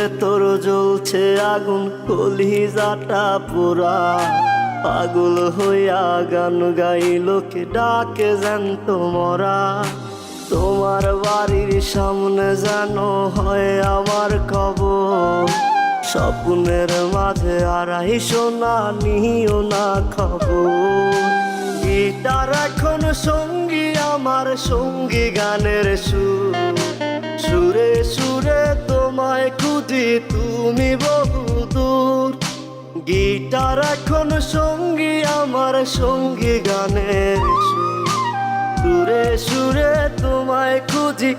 ভেতর জ্বলছে আগুন, কলিজাটা পোড়া। পাগল হইয়া গান গাই লোকে ডাকে জ্যান্ত মরা। তোমার বাড়ির সামনে যেন হয় আমার কবর, স্বপ্নের মাঝে আড়াই সোনা নিও না খবর। গিটার এখন সঙ্গী আমার, সঙ্গী গানের সুর, সুরে সুরে তোমায় খুঁজি তুমি বহুদূর। গিটার এখন সঙ্গী আমার, সঙ্গী গানের সুর, সুরে সুরে তোমায় খুঁজি।